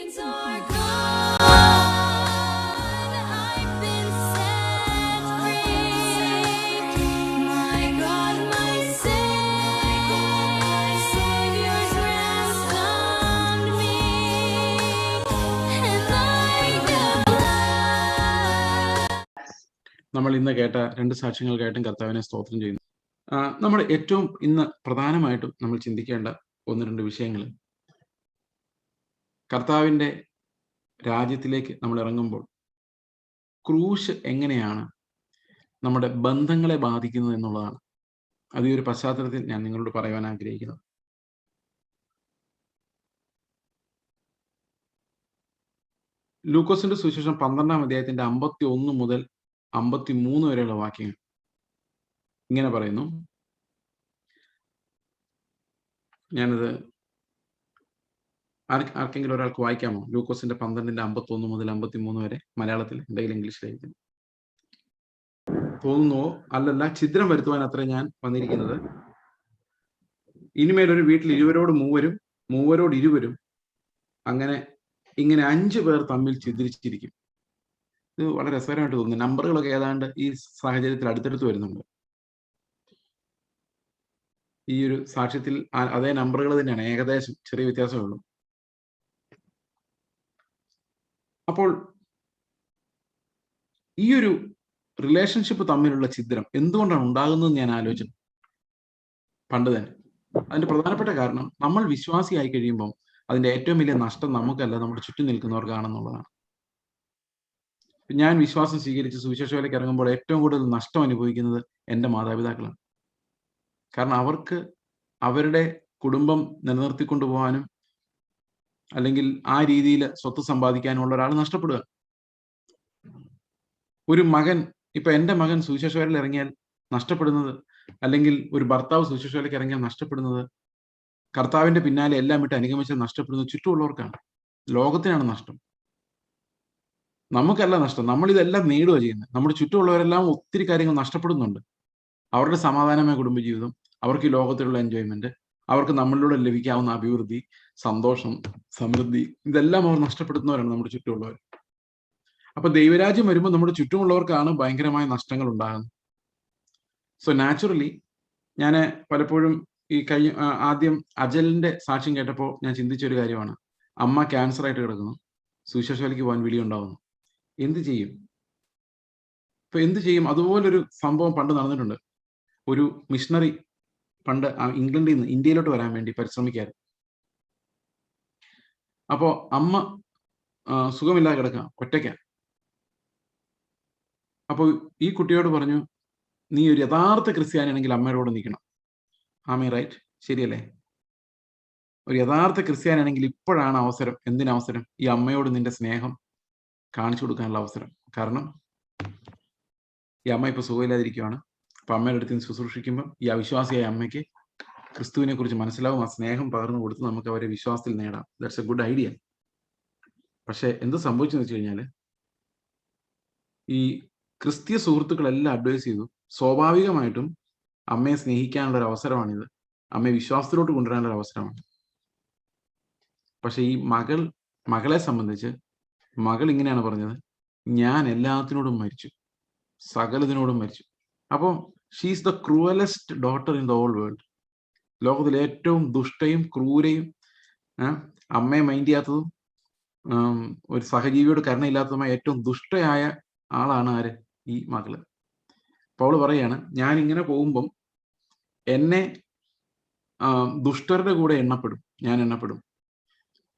നമ്മൾ ഇന്ന് കേട്ട 2 സാക്ഷ്യങ്ങൾക്കായിട്ടും കർത്താവിനെ സ്തോത്രം ചെയ്യുന്നു. നമ്മൾ ഏറ്റവും ഇന്ന് പ്രധാനമായിട്ടും നമ്മൾ ചിന്തിക്കേണ്ട 1-2 വിഷയങ്ങൾ, കർത്താവിൻ്റെ രാജ്യത്തിലേക്ക് നമ്മൾ ഇറങ്ങുമ്പോൾ ക്രൂശ് എങ്ങനെയാണ് നമ്മുടെ ബന്ധങ്ങളെ ബാധിക്കുന്നത് എന്നുള്ളതാണ്. അത് ഈ ഒരു പശ്ചാത്തലത്തിൽ ഞാൻ നിങ്ങളോട് പറയുവാൻ ആഗ്രഹിക്കുന്നത്. ലൂക്കോസിന്റെ സുവിശേഷം 12-ാം അധ്യായത്തിന്റെ 51 മുതൽ 53 വരെയുള്ള വാക്യങ്ങൾ ഇങ്ങനെ പറയുന്നു. ഞാനത് ആർക്കെങ്കിലും ഒരാൾക്ക് വായിക്കാമോ? ലൂക്കോസിന്റെ 12-ന്റെ 51 മുതൽ 53 വരെ മലയാളത്തിൽ, എന്തെങ്കിലും ഇംഗ്ലീഷിലായിരിക്കും തോന്നുന്നുവോ? അല്ലല്ല, ഛിദ്രം വരുത്തുവാൻ അത്ര ഞാൻ വന്നിരിക്കുന്നത്. ഇനിമേലൊരു വീട്ടിൽ 20 മൂവരും 20 അങ്ങനെ ഇങ്ങനെ 5 പേർ തമ്മിൽ ഛിദ്രിച്ചിരിക്കും. ഇത് വളരെ രസകരമായിട്ട് തോന്നുന്നു. നമ്പറുകളൊക്കെ ഏതാണ്ട് ഈ സാഹചര്യത്തിൽ അടുത്തടുത്ത് വരുന്നുണ്ട്. ഈ ഒരു സാക്ഷ്യത്തിൽ അതേ നമ്പറുകൾ തന്നെയാണ്, ഏകദേശം ചെറിയ വ്യത്യാസമേ ഉള്ളൂ. അപ്പോൾ ഈ ഒരു റിലേഷൻഷിപ്പ് തമ്മിലുള്ള ഛിദ്രം എന്തുകൊണ്ടാണ് ഉണ്ടാകുന്നതെന്ന് ഞാൻ ആലോചിച്ചു പണ്ട് തന്നെ. അതിന്റെ പ്രധാനപ്പെട്ട കാരണം, നമ്മൾ വിശ്വാസിയായി കഴിയുമ്പോൾ അതിന്റെ ഏറ്റവും വലിയ നഷ്ടം നമുക്കല്ല, നമ്മുടെ ചുറ്റും നിൽക്കുന്നവർക്കാണെന്നുള്ളതാണ്. ഞാൻ വിശ്വാസം സ്വീകരിച്ച് സുവിശേഷ വേലയ്ക്ക് ഇറങ്ങുമ്പോൾ ഏറ്റവും കൂടുതൽ നഷ്ടം അനുഭവിക്കുന്നത് എൻ്റെ മാതാപിതാക്കളാണ്. കാരണം അവർക്ക് അവരുടെ കുടുംബം നിലനിർത്തിക്കൊണ്ടു പോകാനും അല്ലെങ്കിൽ ആ രീതിയിൽ സ്വത്ത് സമ്പാദിക്കാനുള്ള ഒരാൾ നഷ്ടപ്പെടുക. ഒരു മകൻ, ഇപ്പൊ എൻ്റെ മകൻ സുവിശേഷ വേലയിൽ ഇറങ്ങിയാൽ നഷ്ടപ്പെടുന്നത്, അല്ലെങ്കിൽ ഒരു ഭർത്താവ് സുവിശേഷ വേലയ്ക്ക് ഇറങ്ങിയാൽ നഷ്ടപ്പെടുന്നത്, കർത്താവിന്റെ പിന്നാലെ എല്ലാം വിട്ട് അനുഗമിച്ചാൽ നഷ്ടപ്പെടുന്നത് ചുറ്റുമുള്ളവർക്കാണ്. ലോകത്തിനാണ് നഷ്ടം, നമുക്കല്ല നഷ്ടം. നമ്മൾ ഇതെല്ലാം നേടുക ചെയ്യുന്നത്. നമ്മുടെ ചുറ്റുമുള്ളവരെല്ലാം ഒത്തിരി കാര്യങ്ങൾ നഷ്ടപ്പെടുന്നുണ്ട്. അവരുടെ സമാധാനമായ കുടുംബജീവിതം, അവർക്ക് ഈ ലോകത്തിലുള്ള എൻജോയ്മെന്റ്, അവർക്ക് നമ്മളിലൂടെ ലഭിക്കാവുന്ന അഭിവൃദ്ധി, സന്തോഷം, സമൃദ്ധി, ഇതെല്ലാം അവർ നഷ്ടപ്പെടുത്തുന്നവരാണ് നമ്മുടെ ചുറ്റുമുള്ളവർ. അപ്പൊ ദൈവരാജ്യം വരുമ്പോൾ നമ്മുടെ ചുറ്റുമുള്ളവർക്കാണ് ഭയങ്കരമായ നഷ്ടങ്ങൾ ഉണ്ടാകുന്നത്. സോ നാച്ചുറലി ഞാൻ പലപ്പോഴും ഈ ആദ്യം അജലിന്റെ സാക്ഷ്യം കേട്ടപ്പോൾ ഞാൻ ചിന്തിച്ചൊരു കാര്യമാണ്, അമ്മ ക്യാൻസർ ആയിട്ട് കിടക്കുന്നു, സുവിശേഷ വേലയ്ക്ക് പോകാൻ വിളി ഉണ്ടാവുന്നു, എന്ത് ചെയ്യും? ഇപ്പൊ എന്ത് ചെയ്യും? അതുപോലൊരു സംഭവം പണ്ട് നടന്നിട്ടുണ്ട്. ഒരു മിഷണറി പണ്ട് ഇംഗ്ലണ്ടിൽ നിന്ന് ഇന്ത്യയിലോട്ട് വരാൻ വേണ്ടി പരിശ്രമിക്കായിരുന്നു. അപ്പോ അമ്മ സുഖമില്ലാതെ കിടക്കുക, ഒറ്റയ്ക്കാണ്. അപ്പോൾ ഈ കുട്ടിയോട് പറഞ്ഞു, നീ ഒരു യഥാർത്ഥ ക്രിസ്ത്യാനിയാണെങ്കിൽ അമ്മയോട് നിൽക്കണം. ആമേ റൈറ്റ്? ശരിയല്ലേ? ഒരു യഥാർത്ഥ ക്രിസ്ത്യാനിയാണെങ്കിൽ ഇപ്പോഴാണ് അവസരം. എന്തിനവസരം? ഈ അമ്മയോട് നിന്റെ സ്നേഹം കാണിച്ചു കൊടുക്കാനുള്ള അവസരം. കാരണം ഈ അമ്മ ഇപ്പൊ സുഖമില്ലാതിരിക്കുകയാണ്. അപ്പൊ അമ്മയുടെ അടുത്ത് നിന്ന് ശുശ്രൂഷിക്കുമ്പോൾ ഈ അവിശ്വാസിയായ അമ്മയ്ക്ക് ക്രിസ്തുവിനെ കുറിച്ച് മനസ്സിലാവും. ആ സ്നേഹം പകർന്നു കൊടുത്ത് നമുക്ക് അവരെ വിശ്വാസത്തിൽ നേടാം. That's A good idea. പക്ഷെ എന്ത് സംഭവിച്ചെന്ന് വെച്ച് കഴിഞ്ഞാൽ, ഈ ക്രിസ്തീയ സുഹൃത്തുക്കളെല്ലാം അഡ്വൈസ് ചെയ്തു, സ്വാഭാവികമായിട്ടും അമ്മയെ സ്നേഹിക്കാനുള്ള ഒരു അവസരമാണിത്, അമ്മയെ വിശ്വാസത്തിലോട്ട് കൊണ്ടുവരാനുള്ള ഒരു അവസരമാണ്. പക്ഷെ ഈ മകളെ സംബന്ധിച്ച് മകൾ ഇങ്ങനെയാണ് പറഞ്ഞത്, ഞാൻ എല്ലാത്തിനോടും മരിച്ചു, സകലതിനോടും മരിച്ചു. അപ്പോൾ she's the cruellest daughter in the whole world. ലോകത്തിലെ ഏറ്റവും ദുഷ്ടയും ക്രൂരയും അമ്മയെ മൈൻഡ് ചെയ്യാത്തതും ഒരു സഹജീവിയോട് കരുണയില്ലാത്തതുമായ ഏറ്റവും ദുഷ്ടയായ ആളാണ് ആര്? ഈ മകള്. അപ്പോൾ അവള് പറയാണ്, ഞാൻ ഇങ്ങനെ പോകുമ്പം എന്നെ ദുഷ്ടരുടെ കൂടെ ഞാൻ എണ്ണപ്പെടും.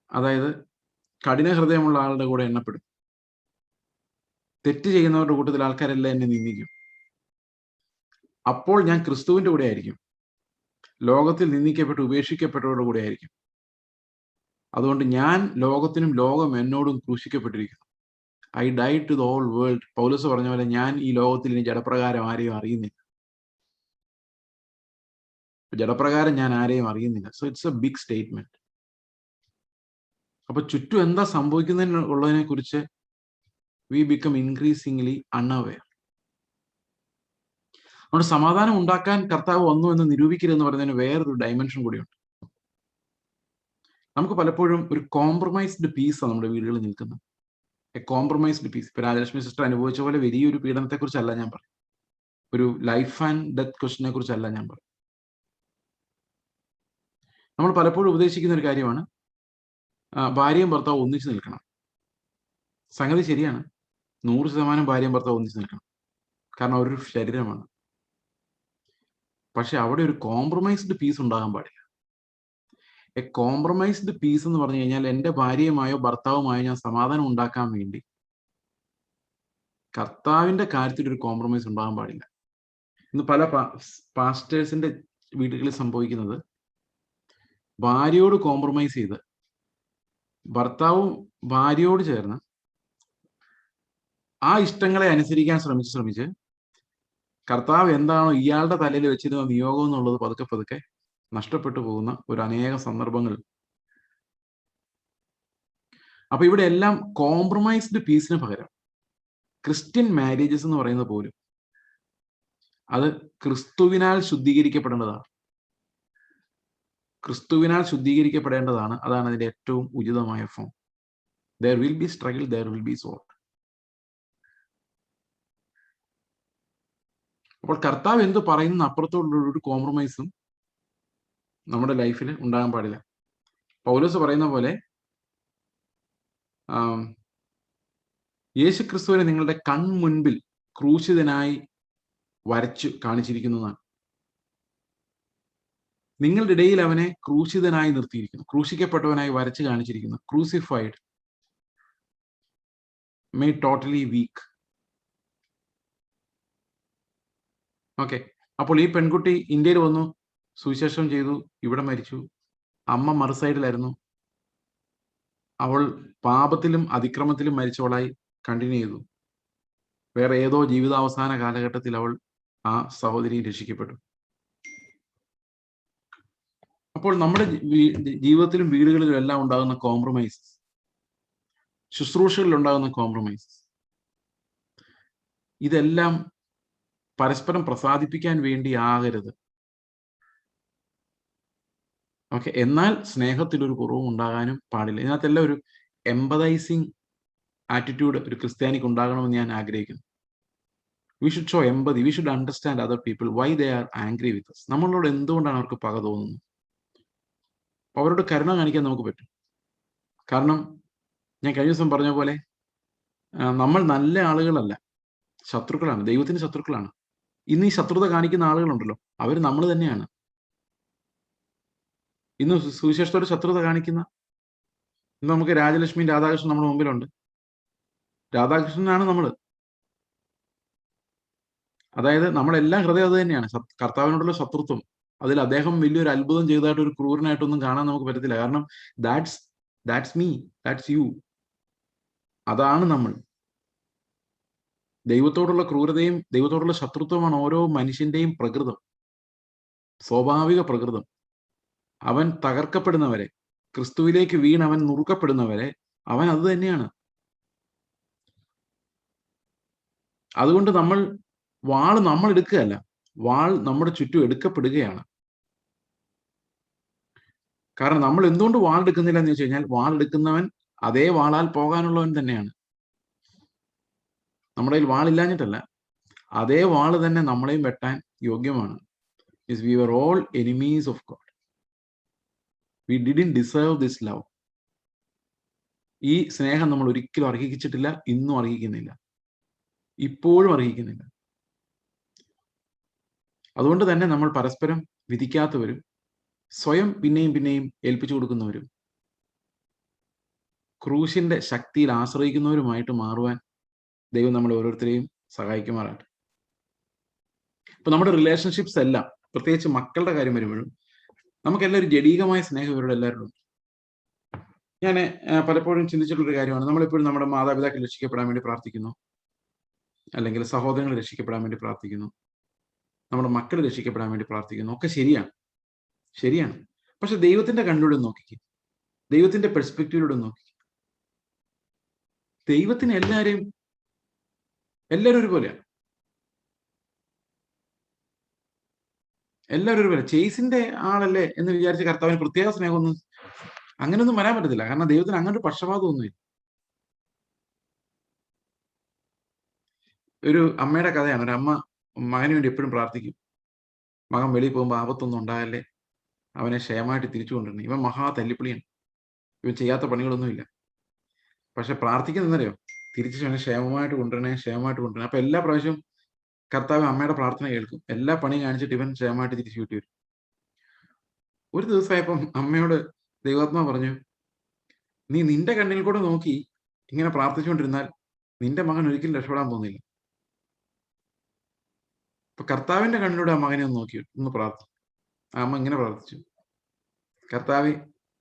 അതായത് കഠിന ഹൃദയമുള്ള ആളുടെ കൂടെ എണ്ണപ്പെടും. തെറ്റ് ചെയ്യുന്നവരുടെ കൂട്ടത്തിൽ ആൾക്കാരെല്ലാം എന്നെ നിന്ദിക്കും. അപ്പോൾ ഞാൻ ക്രിസ്തുവിന്റെ കൂടെ ആയിരിക്കും, ലോകത്തിൽ നിന്ദിക്കപ്പെട്ട് ഉപേക്ഷിക്കപ്പെട്ടവരുടെ കൂടെ ആയിരിക്കും. അതുകൊണ്ട് ഞാൻ ലോകത്തിനും ലോകം എന്നോടും ക്രൂശിക്കപ്പെട്ടിരിക്കുന്നു. I died to the whole world. Paulos പറഞ്ഞ പോലെ ഞാൻ ഈ ലോകത്തിൽ ഇനി ജഡപ്രകാരം ആരെയും അറിയുന്നില്ല. ജഡപ്രകാരം ഞാൻ ആരെയും അറിയുന്നില്ല. So it's a big statement. അപ്പൊ ചുറ്റും എന്താ സംഭവിക്കുന്നതിനുള്ളതിനെ കുറിച്ച് വി ബിക്കം ഇൻക്രീസിംഗ്ലി അൺഅവെയർ. അതുകൊണ്ട് സമാധാനം ഉണ്ടാക്കാൻ കർത്താവ് വന്നു എന്ന് നിരൂപിക്കരുതെന്ന് പറയുന്നതിന് വേറൊരു ഡയമെൻഷൻ കൂടിയുണ്ട്. നമുക്ക് പലപ്പോഴും ഒരു കോംപ്രമൈസ്ഡ് പീസാണ് നമ്മുടെ വീടുകളിൽ നിൽക്കുന്നത്. A compromised peace. ഇപ്പൊ രാജലക്ഷ്മി സിസ്റ്റർ അനുഭവിച്ച പോലെ വലിയൊരു പീഡനത്തെക്കുറിച്ചല്ല ഞാൻ പറയും. ഒരു ലൈഫ് ആൻഡ് ഡെത്ത് ക്വസ്റ്റിനെ കുറിച്ചല്ല ഞാൻ പറയും. നമ്മൾ പലപ്പോഴും ഉപദേശിക്കുന്ന ഒരു കാര്യമാണ് ഭാര്യയും ഭർത്താവും ഒന്നിച്ചു നിൽക്കണം. സംഗതി ശരിയാണ്. 100% ഭാര്യയും ഭർത്താവും ഒന്നിച്ചു നിൽക്കണം. കാരണം അവരൊരു ശരീരമാണ്. പക്ഷെ അവിടെ ഒരു കോംപ്രമൈസ്ഡ് പീസ് ഉണ്ടാകാൻ പാടില്ല. എ കോംപ്രമൈസ്ഡ് പീസ് എന്ന് പറഞ്ഞു കഴിഞ്ഞാൽ എൻ്റെ ഭാര്യയുമായോ ഭർത്താവുമായോ ഞാൻ സമാധാനം ഉണ്ടാക്കാൻ വേണ്ടി കർത്താവിന്റെ കാര്യത്തിൽ ഒരു കോംപ്രമൈസ് ഉണ്ടാകാൻ പാടില്ല. ഇന്ന് പല പാസ്റ്റേഴ്സിന്റെ വീടുകളിൽ സംഭവിക്കുന്നത്, ഭാര്യയോട് കോംപ്രമൈസ് ചെയ്ത് ഭർത്താവും ഭാര്യയോട് ചേർന്ന് ആ ഇഷ്ടങ്ങളെ അനുസരിക്കാൻ ശ്രമിച്ച് കർത്താവ് എന്താണോ ഇയാളുടെ തലയിൽ വെച്ചിരുന്ന നിയോഗം എന്നുള്ളത് പതുക്കെ പതുക്കെ നഷ്ടപ്പെട്ടു പോകുന്ന ഒരു അനേകം സന്ദർഭങ്ങൾ. അപ്പൊ ഇവിടെ എല്ലാം കോംപ്രമൈസ്ഡ് പീസിന് പകരം ക്രിസ്ത്യൻ മാരേജസ് എന്ന് പറയുന്നത് പോലും അത് ക്രിസ്തുവിനാൽ ശുദ്ധീകരിക്കപ്പെടേണ്ടതാണ്. ക്രിസ്തുവിനാൽ ശുദ്ധീകരിക്കപ്പെടേണ്ടതാണ്. അതാണ് അതിന്റെ ഏറ്റവും ഉചിതമായ form. There will be struggle, there will be sort. അപ്പോൾ കർത്താവ് എന്ത് പറയുന്ന അപ്പുറത്തോടുള്ള ഒരു കോംപ്രമൈസും നമ്മുടെ ലൈഫിൽ ഉണ്ടാകാൻ പാടില്ല. പൗലോസ് പറയുന്ന പോലെ യേശു ക്രിസ്തുവിനെ നിങ്ങളുടെ കൺമുൻപിൽ ക്രൂശിതനായി വരച്ചു കാണിച്ചിരിക്കുന്നതാണ്. നിങ്ങളുടെ ഇടയിൽ അവനെ ക്രൂശിതനായി നിർത്തിയിരിക്കുന്നു, ക്രൂശിക്കപ്പെട്ടവനായി വരച്ചു കാണിച്ചിരിക്കുന്നു. Crucified, made totally weak. Okay, അപ്പോൾ ഈ പെൺകുട്ടി ഇന്ത്യയിൽ വന്നു, സുവിശേഷം ചെയ്തു, ഇവിടെ മരിച്ചു. അമ്മ മറുസൈഡിലായിരുന്നു. അവൾ പാപത്തിലും അതിക്രമത്തിലും മരിച്ചവളായി കണ്ടിന്യൂ ചെയ്തു. വേറെ ഏതോ ജീവിതാവസാന കാലഘട്ടത്തിൽ അവൾ ആ സഹോദരി രക്ഷിക്കപ്പെട്ടു. അപ്പോൾ നമ്മുടെ ജീവിതത്തിലും വീടുകളിലും എല്ലാം ഉണ്ടാകുന്ന കോംപ്രമൈസസ്, ശുശ്രൂഷകളിൽ ഉണ്ടാകുന്ന കോംപ്രമൈസസ്, ഇതെല്ലാം പരസ്പരം പ്രസാദിപ്പിക്കാൻ വേണ്ടി ആകരുത്. ഓക്കെ, എന്നാൽ സ്നേഹത്തിലൊരു കുറവും ഉണ്ടാകാനും പാടില്ല. ഇതിനകത്തെല്ലാം ഒരു എംപതൈസിങ് ആറ്റിറ്റ്യൂഡ് ഒരു ക്രിസ്ത്യാനിക്ക് ഉണ്ടാകണമെന്ന് ഞാൻ ആഗ്രഹിക്കുന്നു. We should show empathy, we should understand other people, why they are angry with us. നമ്മളോട് എന്തുകൊണ്ടാണ് അവർക്ക് പക തോന്നുന്നത്, അവരോട് കരുണ കാണിക്കാൻ നമുക്ക് പറ്റും. കാരണം ഞാൻ കഴിഞ്ഞ ദിവസം പറഞ്ഞ പോലെ നമ്മൾ നല്ല ആളുകളല്ല, ശത്രുക്കളാണ്, ദൈവത്തിന് ശത്രുക്കളാണ്. ഇന്ന് ഈ ശത്രുത കാണിക്കുന്ന ആളുകളുണ്ടല്ലോ, അവർ നമ്മൾ തന്നെയാണ്. ഇന്ന് സുവിശേഷത്തോട് ശത്രുത കാണിക്കുന്ന, ഇന്ന് നമുക്ക് രാജലക്ഷ്മി രാധാകൃഷ്ണൻ നമ്മുടെ മുമ്പിലുണ്ട്. രാധാകൃഷ്ണനാണ് നമ്മൾ. അതായത് നമ്മളെല്ലാം ഹൃദയം അത് തന്നെയാണ്. കർത്താവിനോടുള്ള ശത്രുത്വം, അതിൽ അദ്ദേഹം വലിയൊരു അത്ഭുതം ചെയ്തതായിട്ട് ഒരു ക്രൂരനായിട്ടൊന്നും കാണാൻ നമുക്ക് പറ്റത്തില്ല. കാരണം ദാറ്റ്സ് മീ, ദാറ്റ്സ് യു. അതാണ് നമ്മൾ. ദൈവത്തോടുള്ള ക്രൂരതയും ദൈവത്തോടുള്ള ശത്രുത്വമാണ് ഓരോ മനുഷ്യന്റെയും പ്രകൃതം, സ്വാഭാവിക പ്രകൃതം. അവൻ തകർക്കപ്പെടുന്നവരെ, ക്രിസ്തുവിലേക്ക് വീണ് അവൻ നുറുക്കപ്പെടുന്നവരെ അവൻ അത് തന്നെയാണ്. അതുകൊണ്ട് വാള് നമ്മൾ എടുക്കുകയല്ല, വാൾ നമ്മുടെ ചുറ്റും എടുക്കപ്പെടുകയാണ്. കാരണം നമ്മൾ എന്തുകൊണ്ട് വാൾ എടുക്കുന്നില്ല എന്ന് വെച്ച് കഴിഞ്ഞാൽ, വാൾ എടുക്കുന്നവൻ അതേ വാളാൽ പോകാനുള്ളവൻ തന്നെയാണ്. നമ്മുടെ കയ്യിൽ വാളില്ലാഞ്ഞിട്ടല്ല, അതേ വാള് തന്നെ നമ്മളെയും വെട്ടാൻ യോഗ്യമാണ്. We were all enemies of God. We didn't deserve this love. ഈ സ്നേഹം നമ്മൾ ഒരിക്കലും അർഹിച്ചിട്ടില്ല, ഇന്നും അർഹിക്കുന്നില്ല, ഇപ്പോഴും അർഹിക്കുന്നില്ല. അതുകൊണ്ട് തന്നെ നമ്മൾ പരസ്പരം വിധിക്കാത്തവരും സ്വയം പിന്നെയും പിന്നെയും ഏൽപ്പിച്ചു കൊടുക്കുന്നവരും ക്രൂശിന്റെ ശക്തിയിൽ ആശ്രയിക്കുന്നവരുമായിട്ട് മാറുവാൻ ദൈവം നമ്മളെ ഓരോരുത്തരെയും സഹായിക്കുമാറാകട്ടെ. ഇപ്പൊ നമ്മുടെ റിലേഷൻഷിപ്സ് എല്ലാം, പ്രത്യേകിച്ച് മക്കളുടെ കാര്യം വരുമ്പോഴും, നമുക്കെല്ലാം ഒരു ജഡീകമായ സ്നേഹം ഇവരുടെ എല്ലാവരും ഉണ്ട്. ഞാൻ പലപ്പോഴും ചിന്തിച്ചിട്ടുള്ളൊരു കാര്യമാണ്, നമ്മളെപ്പോഴും നമ്മുടെ മാതാപിതാക്കൾ രക്ഷിക്കപ്പെടാൻ വേണ്ടി പ്രാർത്ഥിക്കുന്നു, അല്ലെങ്കിൽ സഹോദരങ്ങൾ രക്ഷിക്കപ്പെടാൻ വേണ്ടി പ്രാർത്ഥിക്കുന്നു, നമ്മുടെ മക്കൾ രക്ഷിക്കപ്പെടാൻ വേണ്ടി പ്രാർത്ഥിക്കുന്നു. ഒക്കെ ശരിയാണ്. പക്ഷെ ദൈവത്തിന്റെ കണ്ണിലൂടെ നോക്കിക്കേ, ദൈവത്തിന്റെ പെർസ്പെക്റ്റീവിലൂടെ നോക്കിക്കേ. ദൈവത്തിന് എല്ലാവരും ഒരുപോലെയാണ്. എല്ലാവരും ഒരുപോലെ. ചേസിന്റെ ആളല്ലേ എന്ന് വിചാരിച്ച കർത്താവിന് പ്രത്യേക സ്നേഹമൊന്നും അങ്ങനെയൊന്നും വരാൻ പറ്റത്തില്ല. കാരണം ദൈവത്തിന് അങ്ങനെ ഒരു പക്ഷപാതമൊന്നുമില്ല. ഒരു അമ്മയുടെ കഥയാണ്. ഒരു അമ്മ മകന് വേണ്ടി എപ്പോഴും പ്രാർത്ഥിക്കും. മകൻ വെളിയിൽ പോകുമ്പോൾ ആപത്തൊന്നും ഉണ്ടാകല്ലേ, അവനെ ക്ഷേമമായിട്ട് തിരിച്ചു കൊണ്ടുവരണം. ഇവൻ മഹാ തല്ലിപ്പൊളിയാണ്, ഇവൻ ചെയ്യാത്ത പണികളൊന്നുമില്ല. പക്ഷെ പ്രാർത്ഥിക്കുന്നറിയോ, തിരിച്ച് അവനെ ക്ഷേമമായിട്ട് കൊണ്ടുവരണേ, ക്ഷേമമായിട്ട് കൊണ്ടുവരണേ. അപ്പൊ എല്ലാ പ്രാവശ്യവും കർത്താവ് അമ്മയുടെ പ്രാർത്ഥന കേൾക്കും. എല്ലാ പണിയും കാണിച്ചിട്ട് ഇവൻ ക്ഷേമമായിട്ട് തിരിച്ചു വീട്ടി വരും. ഒരു ദിവസമായപ്പം അമ്മയോട് ദൈവാത്മാ പറഞ്ഞു, നീ നിന്റെ കണ്ണിൽ കൂടെ നോക്കി ഇങ്ങനെ പ്രാർത്ഥിച്ചുകൊണ്ടിരുന്നാൽ നിന്റെ മകൻ ഒരിക്കലും രക്ഷപ്പെടാൻ പോകുന്നില്ല. അപ്പൊ കർത്താവിന്റെ കണ്ണിലൂടെ ആ മകനെ ഒന്ന് നോക്കി, ഒന്ന് പ്രാർത്ഥിച്ചു. ആ അമ്മ ഇങ്ങനെ പ്രാർത്ഥിച്ചു, കർത്താവ്,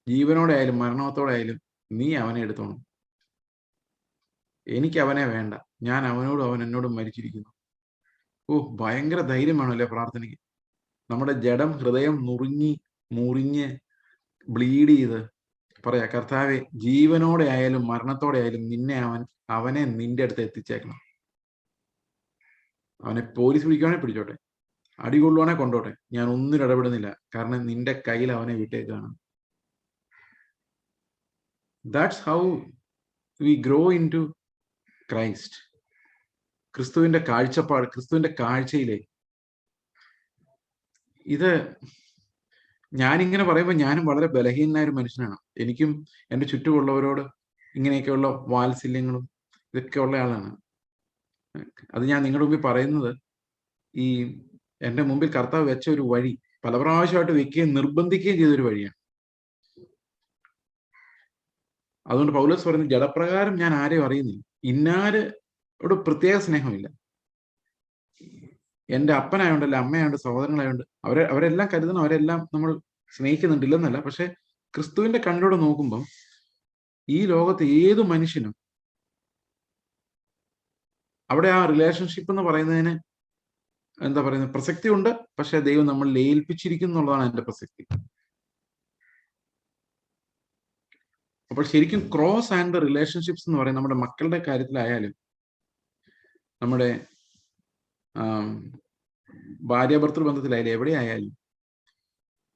ജീവനോടെ ആയാലും മരണത്തോടെ ആയാലും നീ അവനെ എടുത്തോണം. എനിക്ക് അവനെ വേണ്ട, ഞാൻ അവനോടും അവൻ എന്നോടും മരിച്ചിരിക്കുന്നു. ഓ, ഭയങ്കര ധൈര്യം വേണമല്ലേ പ്രാർത്ഥനയ്ക്ക്. നമ്മുടെ ജഡം, ഹൃദയം മുറിഞ്ഞ് ബ്ലീഡ് ചെയ്ത് പറയാ, കർത്താവെ, ജീവനോടെ ആയാലും മരണത്തോടെ ആയാലും അവനെ നിന്റെ അടുത്ത് എത്തിച്ചേക്കണം. അവനെ പോലീസ് പിടിക്കുവാണെ പിടിച്ചോട്ടെ, അടികൊള്ളുവാണെ കൊണ്ടോട്ടെ, ഞാൻ ഒന്നിനും ഇടപെടുന്നില്ല, കാരണം നിന്റെ കയ്യിൽ അവനെ വിട്ടേക്കാണ്. That's how we grow into Christ. ക്രിസ്തുവിന്റെ കാഴ്ചപ്പാട്, ക്രിസ്തുവിന്റെ കാഴ്ചയിലേക്ക്. ഇത് ഞാനിങ്ങനെ പറയുമ്പോൾ ഞാനും വളരെ ബലഹീനനായ ഒരു മനുഷ്യനാണ്. എനിക്കും എൻ്റെ ചുറ്റുമുള്ളവരോട് ഇങ്ങനെയൊക്കെയുള്ള വാത്സല്യങ്ങളും ഇതൊക്കെ ഉള്ള ആളാണ്. അത് ഞാൻ നിങ്ങളുടെ മുമ്പിൽ പറയുന്നത്, ഈ എൻ്റെ മുമ്പിൽ കർത്താവ് വെച്ച ഒരു വഴി, പല പ്രാവശ്യമായിട്ട് വെക്കുകയും നിർബന്ധിക്കുകയും ചെയ്തൊരു വഴിയാണ്. അതുകൊണ്ട് പൗലോസ് പറയുന്നത്, ജഡപ്രകാരം ഞാൻ ആരെയും അറിയുന്നില്ല, ഇന്നാരോട് പ്രത്യേക സ്നേഹമില്ല. എൻ്റെ അപ്പനായോണ്ടല്ല, അമ്മയായോണ്ട്, സഹോദരങ്ങളായോണ്ട് അവരെല്ലാം കരുതണം, അവരെല്ലാം നമ്മൾ സ്നേഹിക്കുന്നുണ്ടില്ലെന്നല്ല. പക്ഷെ ക്രിസ്തുവിന്റെ കണ്ണിലൂടെ നോക്കുമ്പം ഈ ലോകത്ത് ഏത് മനുഷ്യനും അവിടെ ആ റിലേഷൻഷിപ്പ് എന്ന് പറയുന്നതിന് എന്താ പറയുന്നത്, പ്രസക്തി ഉണ്ട്. പക്ഷെ ദൈവം നമ്മൾ ഏൽപ്പിച്ചിരിക്കുന്നു എന്നുള്ളതാണ് അതിന്റെ പ്രസക്തി. അപ്പോൾ ശരിക്കും ക്രോസ് ആൻഡ് ദ റിലേഷൻഷിപ്സ് എന്ന് പറയുന്നത് നമ്മുടെ മക്കളുടെ കാര്യത്തിലായാലും, നമ്മുടെ ഭാര്യാഭർത്തൃ ബന്ധത്തിലായാലും, എവിടെയായാലും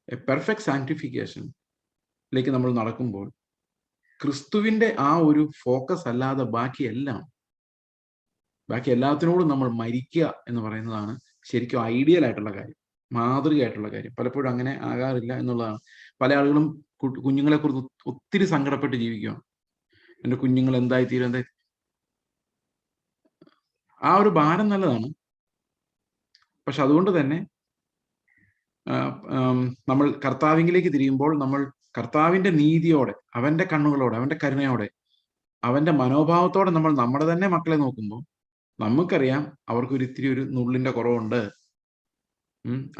എ പെർഫെക്റ്റ് സാങ്ക്ടിഫിക്കേഷനിലേക്ക് നമ്മൾ നടക്കുമ്പോൾ ക്രിസ്തുവിന്റെ ആ ഒരു ഫോക്കസ് അല്ലാതെ ബാക്കി എല്ലാത്തിനോടും നമ്മൾ മരിക്കുക എന്ന് പറയുന്നതാണ് ശരിക്കും ഐഡിയൽ ആയിട്ടുള്ള കാര്യം, മാതൃകയായിട്ടുള്ള കാര്യം. പലപ്പോഴും അങ്ങനെ ആകാറില്ല എന്നുള്ളതാണ്. പല ആളുകളും കുഞ്ഞുങ്ങളെ കുറിച്ച് ഒത്തിരി സങ്കടപ്പെട്ട് ജീവിക്കുകയാണ്. എൻ്റെ കുഞ്ഞുങ്ങൾ എന്തായിത്തീരും, ആ ഒരു ഭാരം നല്ലതാണ്. പക്ഷെ അതുകൊണ്ട് തന്നെ നമ്മൾ കർത്താവിലേക്ക് തിരിയുമ്പോൾ നമ്മൾ കർത്താവിന്റെ നീതിയോടെ, അവന്റെ കണ്ണുകളോടെ, അവന്റെ കരുണയോടെ, അവന്റെ മനോഭാവത്തോടെ നമ്മൾ നമ്മുടെ തന്നെ മക്കളെ നോക്കുമ്പോൾ നമുക്കറിയാം അവർക്കൊരിത്തിരി ഒരു നുള്ളിന്റെ കുറവുണ്ട്.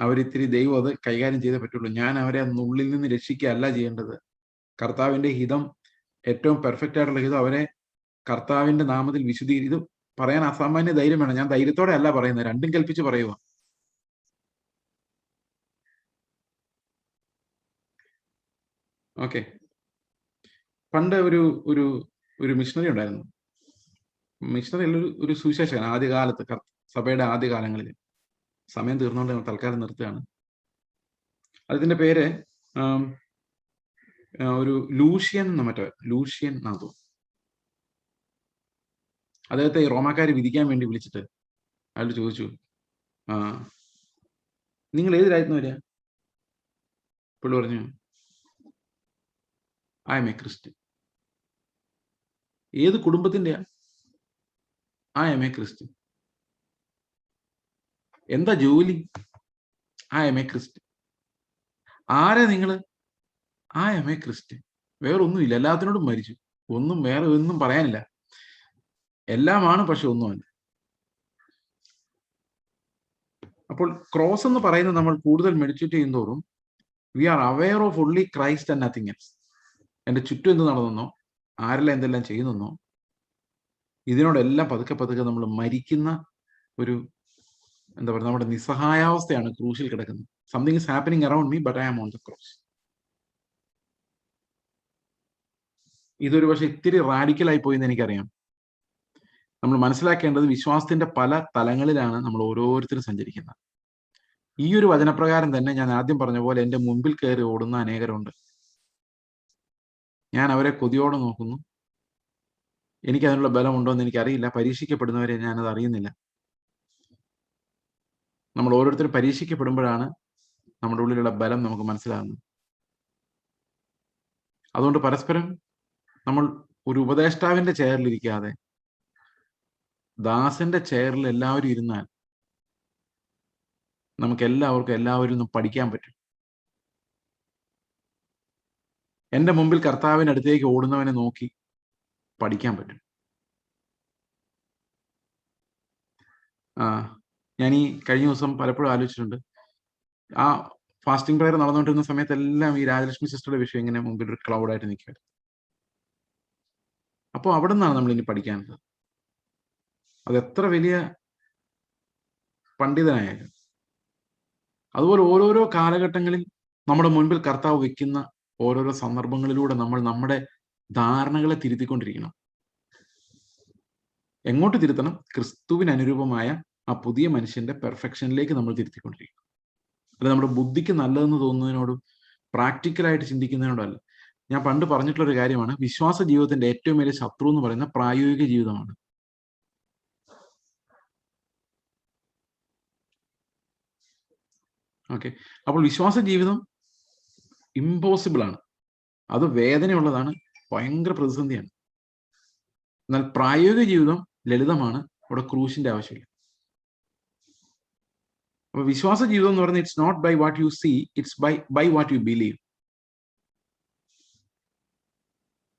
അവരിത്തിരി ദൈവം അത് കൈകാര്യം ചെയ്തേ പറ്റുള്ളൂ. ഞാൻ അവരെ ആ നുള്ളിൽ നിന്ന് രക്ഷിക്കുകയല്ല ചെയ്യേണ്ടത്. കർത്താവിന്റെ ഹിതം, ഏറ്റവും പെർഫെക്റ്റ് ആയിട്ടുള്ള ഹിതം, അവരെ കർത്താവിന്റെ നാമത്തിൽ ഇത് പറയാൻ അസാമാന്യ ധൈര്യം വേണം. ഞാൻ ധൈര്യത്തോടെ അല്ല പറയുന്നത്, രണ്ടും കൽപ്പിച്ച് പറയുക. ഓക്കെ, പണ്ട് ഒരു മിഷണറി ഉണ്ടായിരുന്നു. മിഷണറി ഒരു സുവിശേഷകൻ, ആദ്യകാലത്ത്, സഭയുടെ ആദ്യകാലങ്ങളിൽ. സമയം തീർന്നുകൊണ്ട് തൽക്കാലം നിർത്തുകയാണ്. അതിന്റെ പേര് ഒരു ലൂഷ്യൻ നാഥോ. അദ്ദേഹത്തെ ഈ റോമാക്കാര് വിധിക്കാൻ വേണ്ടി വിളിച്ചിട്ട് അയാൾ ചോദിച്ചു, നിങ്ങൾ ഏത് രാജ്യത്ത് വരിക? പുള്ളി പറഞ്ഞു, ഐ എം എ ക്രിസ്ത്യൻ. ഏത് കുടുംബത്തിന്റെയാ? I am a Christian. എന്താ ജോലി? I am a Christian. ആരാ നിങ്ങള്? I am a Christian. വേറൊന്നുമില്ല, എല്ലാത്തിനോടും മരിച്ചു. വേറെ ഒന്നും പറയാനില്ല, എല്ലാമാണ്, പക്ഷെ ഒന്നുമല്ല. അപ്പോൾ ക്രോസ് എന്ന് പറയുന്നത് നമ്മൾ കൂടുതൽ മെഡിറ്റേറ്റ് ചെയ്യുന്നതോറും we are aware of only Christ and nothing else. എൻ്റെ ചുറ്റും എന്ത് നടന്നെന്നോ, ആരെല്ലാം എന്തെല്ലാം ചെയ്യുന്നെന്നോ, ഇതിനോടെല്ലാം പതുക്കെ പതുക്കെ നമ്മൾ മരിക്കുന്ന ഒരു, എന്താ പറയുക, നമ്മുടെ നിസ്സഹായാവസ്ഥയാണ് ക്രൂശിൽ കിടക്കുന്നത്. Something is happening around me, but I am on the cross. ഇതൊരു പക്ഷെ ഇത്തിരി റാഡിക്കലായി പോയി എന്ന് എനിക്കറിയാം. നമ്മൾ മനസ്സിലാക്കേണ്ടത്, വിശ്വാസത്തിന്റെ പല തലങ്ങളിലാണ് നമ്മൾ ഓരോരുത്തരും സഞ്ചരിക്കുന്നത്. ഈ ഒരു വചനപ്രകാരം തന്നെ ഞാൻ ആദ്യം പറഞ്ഞ പോലെ എൻ്റെ മുമ്പിൽ കയറി ഓടുന്ന അനേകരുണ്ട്. ഞാൻ അവരെ കൊതിയോടെ നോക്കുന്നു. എനിക്ക് അതിനുള്ള ബലമുണ്ടോ എന്ന് എനിക്കറിയില്ല. പരീക്ഷിക്കപ്പെടുന്നവരെ ഞാനത് അറിയുന്നില്ല. നമ്മൾ ഓരോരുത്തരും പരീക്ഷിക്കപ്പെടുമ്പോഴാണ് നമ്മുടെ ഉള്ളിലുള്ള ബലം നമുക്ക് മനസ്സിലാകുന്നത്. അതുകൊണ്ട് പരസ്പരം നമ്മൾ ഒരു ഉപദേഷ്ടാവിന്റെ ചെയറിലിരിക്കാതെ ദാസന്റെ ചെയറിൽ എല്ലാവരും ഇരുന്നാൽ നമുക്ക് എല്ലാവരിൽ നിന്നും പഠിക്കാൻ പറ്റും. എന്റെ മുമ്പിൽ കർത്താവിന്റെ അടുത്തേക്ക് ഓടുന്നവനെ നോക്കി പഠിക്കാൻ പറ്റും. ഞാൻ ഈ കഴിഞ്ഞ ദിവസം പലപ്പോഴും ആലോചിച്ചിട്ടുണ്ട്. ആ ഫാസ്റ്റിംഗ് പ്രയർ നടന്നുകൊണ്ടിരുന്ന സമയത്തെല്ലാം ഈ രാജലക്ഷ്മി സിസ്റ്ററുടെ വിഷയം ഇങ്ങനെ മുമ്പിൽ ഒരു ക്ലൗഡായിട്ട് നിൽക്കുകയായിരുന്നു. അപ്പോൾ അവിടെ നിന്നാണ് നമ്മൾ ഇനി പഠിക്കാനുള്ളത്. അത് എത്ര വലിയ പണ്ഡിതനായാലും. അതുപോലെ ഓരോരോ കാലഘട്ടങ്ങളിൽ നമ്മുടെ മുൻപിൽ കർത്താവ് വെക്കുന്ന ഓരോരോ സന്ദർഭങ്ങളിലൂടെ നമ്മൾ നമ്മുടെ ധാരണകളെ തിരുത്തിക്കൊണ്ടിരിക്കണം. എങ്ങോട്ട് തിരുത്തണം? ക്രിസ്തുവിന് അനുരൂപമായ ആ പുതിയ മനുഷ്യന്റെ പെർഫെക്ഷനിലേക്ക് നമ്മൾ തിരുത്തിക്കൊണ്ടിരിക്കണം. അല്ല നമ്മുടെ ബുദ്ധിക്ക് നല്ലതെന്ന് തോന്നുന്നതിനോടും പ്രാക്ടിക്കലായിട്ട് ചിന്തിക്കുന്നതിനോടും അല്ല. ഞാൻ പണ്ട് പറഞ്ഞിട്ടുള്ളൊരു കാര്യമാണ്, വിശ്വാസ ജീവിതത്തിന്റെ ഏറ്റവും വലിയ ശത്രു എന്ന് പറയുന്ന പ്രായോഗിക ജീവിതമാണ്. ഓക്കെ, അപ്പോൾ വിശ്വാസ ജീവിതം ഇമ്പോസിബിൾ ആണ്, അത് വേദനയുള്ളതാണ്, ഭയങ്കര പ്രതിസന്ധിയാണ്. എന്നാൽ പ്രായോഗിക ജീവിതം ലളിതമാണ്, അവിടെ ക്രൂശിന്റെ ആവശ്യമില്ല. അപ്പൊ വിശ്വാസ ജീവിതം എന്ന് പറയുന്നത് it's not by what you see, it's by what you believe.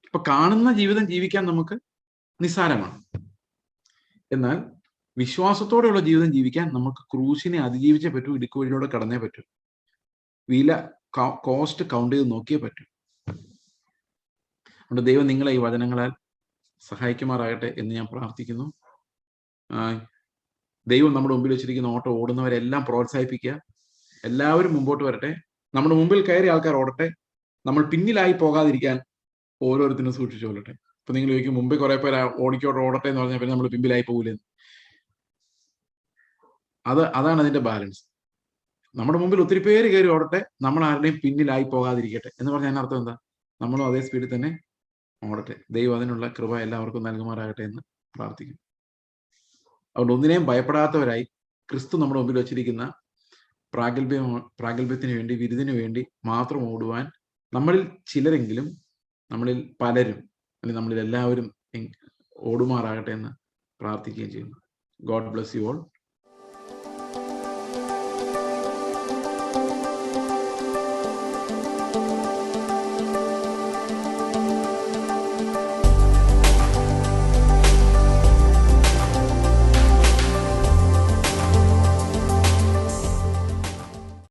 ഇപ്പൊ കാണുന്ന ജീവിതം ജീവിക്കാൻ നമുക്ക് നിസ്സാരമാണ്. എന്നാൽ വിശ്വാസത്തോടെയുള്ള ജീവിതം ജീവിക്കാൻ നമുക്ക് ക്രൂശിനെ അതിജീവിച്ചേ പറ്റൂ, ഇടുക്കുവഴിയിലൂടെ കടന്നേ പറ്റൂ, കോസ്റ്റ് കൗണ്ട് ചെയ്ത് നോക്കിയേ പറ്റൂ. അതുകൊണ്ട് ദൈവം നിങ്ങളെ ഈ വചനങ്ങളാൽ സഹായിക്കുമാറാകട്ടെ എന്ന് ഞാൻ പ്രാർത്ഥിക്കുന്നു. ദൈവം നമ്മുടെ മുമ്പിൽ വെച്ചിരിക്കുന്ന ഓട്ടം ഓടുന്നവരെല്ലാം പ്രോത്സാഹിപ്പിക്കുക. എല്ലാവരും മുമ്പോട്ട് വരട്ടെ. നമ്മുടെ മുമ്പിൽ കയറിയ ആൾക്കാർ ഓടട്ടെ. നമ്മൾ പിന്നിലായി പോകാതിരിക്കാൻ ഓരോരുത്തരും സൂക്ഷിച്ചു കൊള്ളട്ടെ. ഇപ്പൊ നിങ്ങൾ ചോദിക്കും, മുമ്പേ കുറെ പേര് ഓടട്ടെ എന്ന് പറഞ്ഞാൽ പിന്നെ നമ്മൾ പിമ്പിലായി പോകില്ലെന്ന്. അതാണ് അതിന്റെ ബാലൻസ്. നമ്മുടെ മുമ്പിൽ ഒത്തിരി പേര് കയറി ഓടട്ടെ, നമ്മൾ ആരുടെയും പിന്നിലായി പോകാതിരിക്കട്ടെ എന്ന് പറഞ്ഞാൽ അതിന്റെ അർത്ഥം എന്താ? നമ്മളും അതേ സ്പീഡിൽ തന്നെ ഓടട്ടെ. ദൈവം അതിനുള്ള കൃപ എല്ലാവർക്കും നൽകുമാറാകട്ടെ എന്ന് പ്രാർത്ഥിക്കുന്നു. അതുകൊണ്ട് ഒന്നിനെയും ഭയപ്പെടാത്തവരായി ക്രിസ്തു നമ്മുടെ മുമ്പിൽ വെച്ചിരിക്കുന്ന പ്രാഗൽഭ്യത്തിന് വേണ്ടി, വിരുദിനു വേണ്ടി മാത്രം ഓടുവാൻ നമ്മളിൽ ചിലരെങ്കിലും, നമ്മളിൽ പലരും, അല്ലെങ്കിൽ നമ്മളിൽ എല്ലാവരും ഓടുമാറാകട്ടെ എന്ന് പ്രാർത്ഥിക്കുകയും ചെയ്യുന്നു. God bless you all.